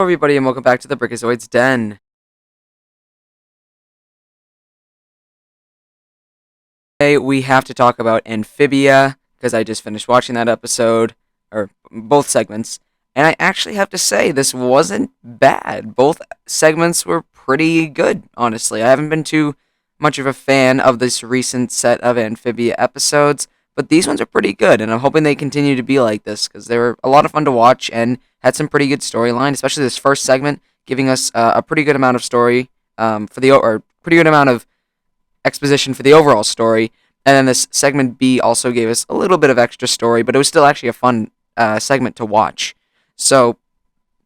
Hello everybody and welcome back to the Brickazoid's Den. Today we have to talk about Amphibia, because I just finished watching that episode, or both segments, and I actually have to say this wasn't bad. Both segments were pretty good, honestly. I haven't been too much of a fan of this recent set of Amphibia episodes, but these ones are pretty good, and I'm hoping they continue to be like this, because they were a lot of fun to watch and had some pretty good storyline, especially this first segment, giving us a pretty good amount of story or pretty good amount of exposition for the overall story. And then this segment B also gave us a little bit of extra story, but it was still actually a fun segment to watch. So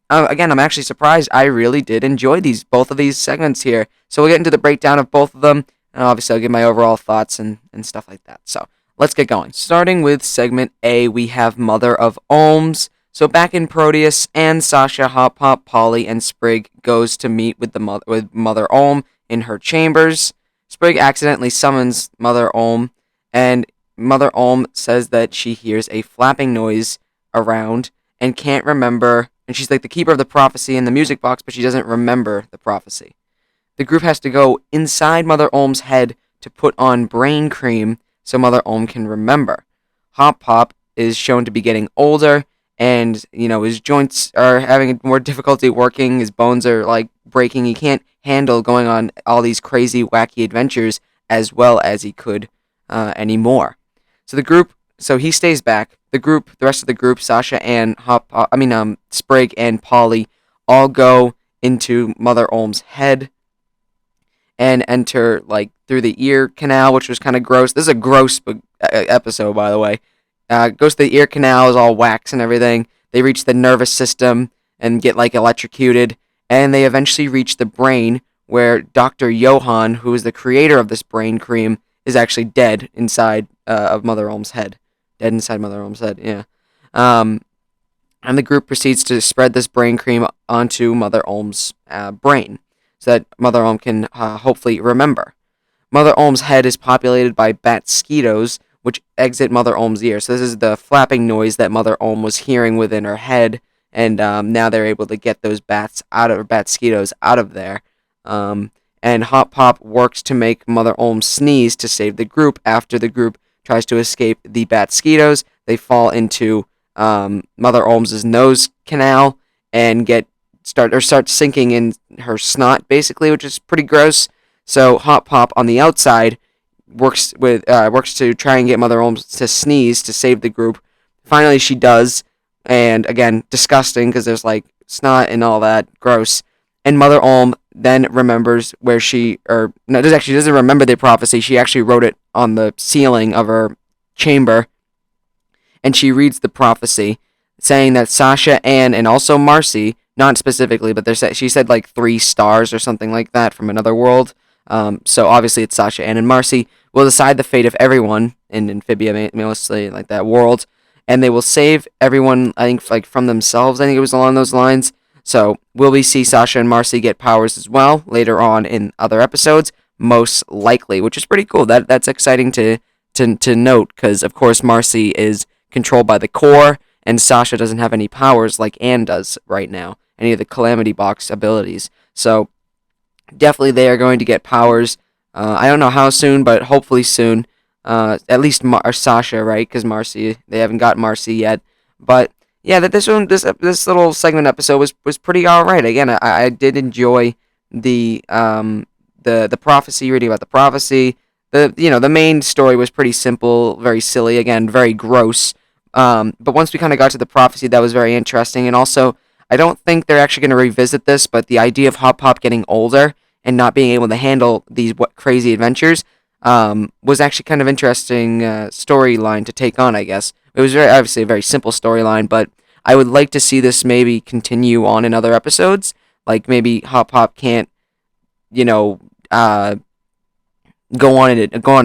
again, I'm actually surprised. I really did enjoy both of these segments here. So we'll get into the breakdown of both of them, and obviously I'll give my overall thoughts and stuff like that. So let's get going. Starting with segment A, we have Mother of Olms. So back in Proteus, and Sasha, Hop Pop, Polly, and Sprig goes to meet with Mother Olm in her chambers. Sprig accidentally summons Mother Olm, and Mother Olm says that she hears a flapping noise around and can't remember. And she's like the keeper of the prophecy in the music box, but she doesn't remember the prophecy. The group has to go inside Mother Olm's head to put on brain cream so Mother Olm can remember. Hop Pop is shown to be getting older, and his joints are having more difficulty working. His bones are like breaking. He can't handle going on all these crazy, wacky adventures as well as he could anymore. So he stays back. The rest of the group, Sasha and Sprig and Polly, all go into Mother Olm's head and enter like through the ear canal, which was kind of gross. This is a gross episode, by the way. Goes to the ear canal, is all wax and everything. They reach the nervous system and get like electrocuted, and they eventually reach the brain, where Dr. Johann, who is the creator of this brain cream, is actually dead inside of Mother Olm's head. Dead inside Mother Olm's head, yeah. And the group proceeds to spread this brain cream onto Mother Olm's brain, so that Mother Olm can hopefully remember. Mother Olm's head is populated by bat-skeetos, which exit Mother Olm's ear. So this is the flapping noise that Mother Olm was hearing within her head, and now they're able to get those bat-skeetos out of there. And Hop Pop works to make Mother Olm sneeze to save the group. After the group tries to escape the bat-skeetos, they fall into Mother Olm's nose canal and start sinking in her snot, basically, which is pretty gross. So Hop Pop on the outside works to try and get Mother Olm to sneeze to save the group. Finally, she does, and again, disgusting because there's like snot and all that, gross. And Mother Olm then remembers she doesn't remember the prophecy. She actually wrote it on the ceiling of her chamber, and she reads the prophecy, saying that Sasha, Anne, and also Marcy, not specifically, but she said like 3 stars or something like that from another world. So obviously it's Sasha, Anne, and Marcy will decide the fate of everyone in Amphibia, mostly like that world, and they will save everyone, I think, like from themselves. I think it was along those lines. So will we see Sasha and Marcy get powers as well later on in other episodes? Most likely, which is pretty cool. That's exciting to note, because of course Marcy is controlled by the core, and Sasha doesn't have any powers like Anne does right now, any of the Calamity Box abilities. So definitely they are going to get powers. I don't know how soon, but hopefully soon. At least Sasha, right? Because Marcy, they haven't got Marcy yet. But yeah, this little segment episode was pretty alright. Again, I did enjoy the prophecy, reading about the prophecy. The main story was pretty simple, very silly, again, very gross. But once we kind of got to the prophecy, that was very interesting. And also, I don't think they're actually going to revisit this, but the idea of Hop Pop getting older and not being able to handle these crazy adventures was actually kind of interesting storyline to take on, I guess. It was obviously a very simple storyline, but I would like to see this maybe continue on in other episodes. Like maybe Hop Pop can't, go on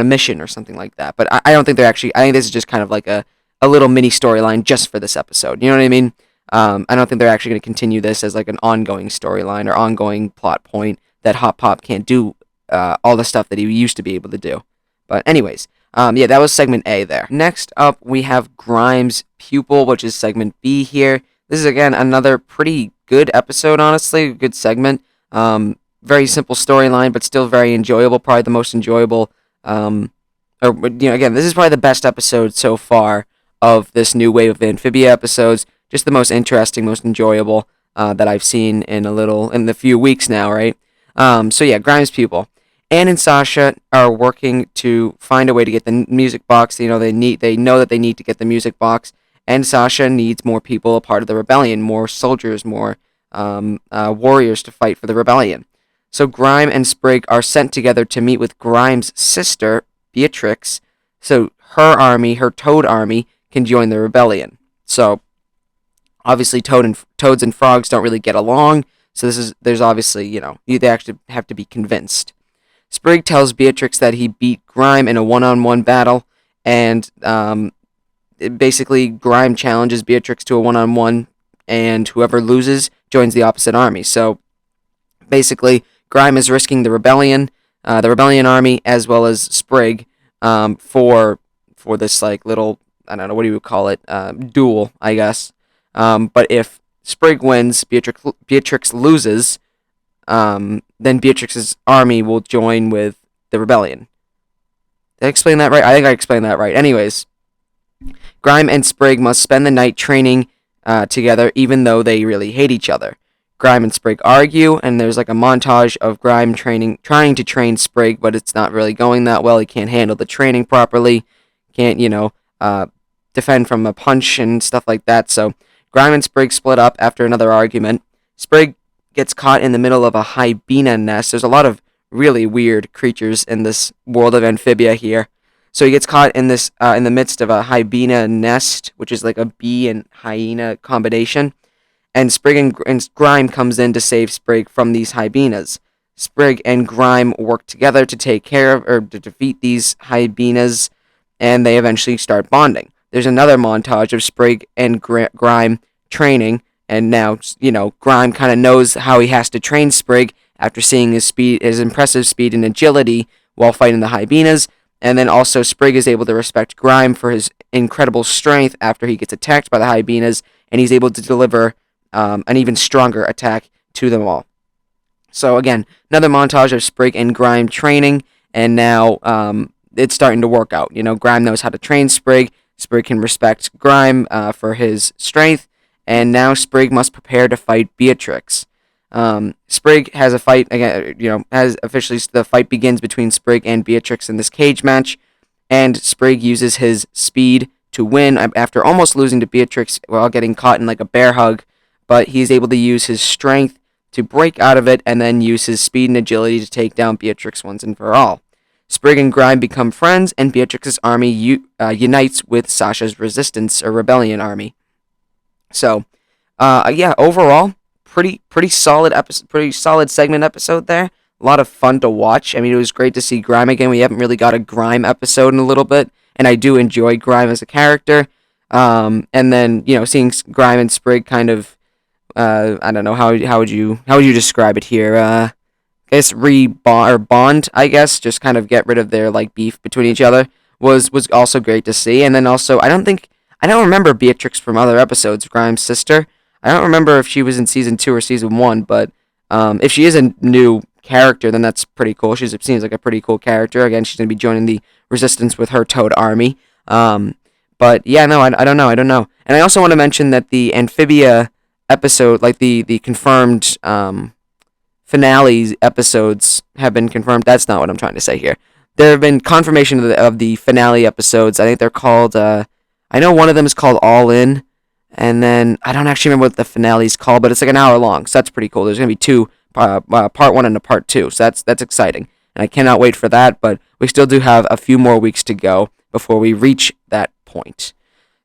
a mission or something like that. But I don't think they're actually. I think this is just kind of like a little mini storyline just for this episode. You know what I mean? I don't think they're actually going to continue this as like an ongoing storyline or ongoing plot point that Hop Pop can't do all the stuff that he used to be able to do. But anyways, yeah, that was segment A there. Next up, we have Grime's Pupil, which is segment B here. This is again another pretty good episode, honestly, good segment. Very simple storyline, but still very enjoyable. Probably the most enjoyable. Again, this is probably the best episode so far of this new wave of Amphibia episodes. Just the most interesting, most enjoyable that I've seen in the few weeks now, right? So yeah, Grime's Pupil. Anne and Sasha are working to find a way to get the music box. They know that they need to get the music box, and Sasha needs more people a part of the rebellion, more soldiers, more warriors to fight for the rebellion. So Grime and Sprig are sent together to meet with Grime's sister, Beatrix, so her army, her Toad army, can join the rebellion. So obviously toads and frogs don't really get along, so there's obviously, they actually have to be convinced. Sprig tells Beatrix that he beat Grime in a one-on-one battle, and basically Grime challenges Beatrix to a one-on-one, and whoever loses joins the opposite army. So basically, Grime is risking the rebellion army, as well as Sprig, for this like little, I don't know, what do you call it, duel, I guess. But if Sprig wins, Beatrix loses. Then Beatrix's army will join with the rebellion. Did I explain that right? I think I explained that right. Anyways, Grime and Sprig must spend the night training together, even though they really hate each other. Grime and Sprig argue, and there's like a montage of Grime trying to train Sprig, but it's not really going that well. He can't handle the training properly. Can't, defend from a punch and stuff like that. So Grime and Sprig split up after another argument. Sprig gets caught in the middle of a hyena nest. There's a lot of really weird creatures in this world of Amphibia here. So he gets caught in the midst of a hyena nest, which is like a bee and hyena combination. And Sprig and Grime comes in to save Sprig from these hyenas. Sprig and Grime work together to take care of, or to defeat these hyenas, and they eventually start bonding. There's another montage of Sprig and Grime training, and now, Grime kind of knows how he has to train Sprig after seeing his impressive speed and agility while fighting the hyenas. And then also Sprig is able to respect Grime for his incredible strength after he gets attacked by the hyenas, and he's able to deliver an even stronger attack to them all. So again, another montage of Sprig and Grime training, and now it's starting to work out. Grime knows how to train Sprig. Sprig can respect Grime for his strength. And now Sprig must prepare to fight Beatrix. Sprig has a fight again. The fight begins between Sprig and Beatrix in this cage match, and Sprig uses his speed to win after almost losing to Beatrix while getting caught in like a bear hug. But he's able to use his strength to break out of it, and then use his speed and agility to take down Beatrix once and for all. Sprig and Grime become friends, and Beatrix's army unites with Sasha's resistance or rebellion army. So, overall, pretty solid episode, pretty solid segment episode there. A lot of fun to watch. I mean, it was great to see Grime again. We haven't really got a Grime episode in a little bit, and I do enjoy Grime as a character. And then seeing Grime and Sprig kind of, I don't know, how would you describe it here? I guess bond. I guess just kind of get rid of their like beef between each other was also great to see. And then also, I don't remember Beatrix from other episodes, Grime's sister. I don't remember if she was in Season 2 or Season 1, but if she is a new character, then that's pretty cool. She seems like a pretty cool character. Again, she's going to be joining the Resistance with her Toad army. But yeah, no, I don't know. And I also want to mention that the Amphibia episode, like the confirmed finale episodes have been confirmed. That's not what I'm trying to say here. There have been confirmation of the finale episodes. I think they're called, I know one of them is called All In, and then I don't actually remember what the finale is called, but it's like an hour long, so that's pretty cool. There's going to be two, part 1 and a part 2, so that's exciting. And I cannot wait for that, but we still do have a few more weeks to go before we reach that point.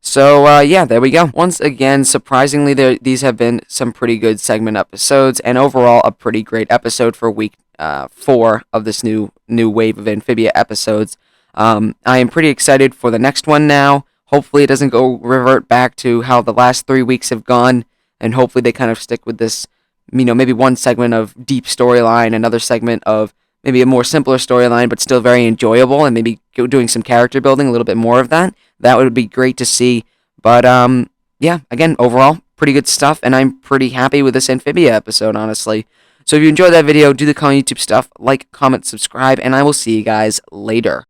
So, there we go. Once again, surprisingly, these have been some pretty good segment episodes, and overall, a pretty great episode for week 4 of this new wave of Amphibia episodes. I am pretty excited for the next one now. Hopefully, it doesn't revert back to how the last 3 weeks have gone, and hopefully they kind of stick with this, maybe one segment of deep storyline, another segment of maybe a more simpler storyline, but still very enjoyable, and maybe doing some character building, a little bit more of that. That would be great to see. But, again, overall, pretty good stuff, and I'm pretty happy with this Amphibia episode, honestly. So if you enjoyed that video, do the common YouTube stuff, like, comment, subscribe, and I will see you guys later.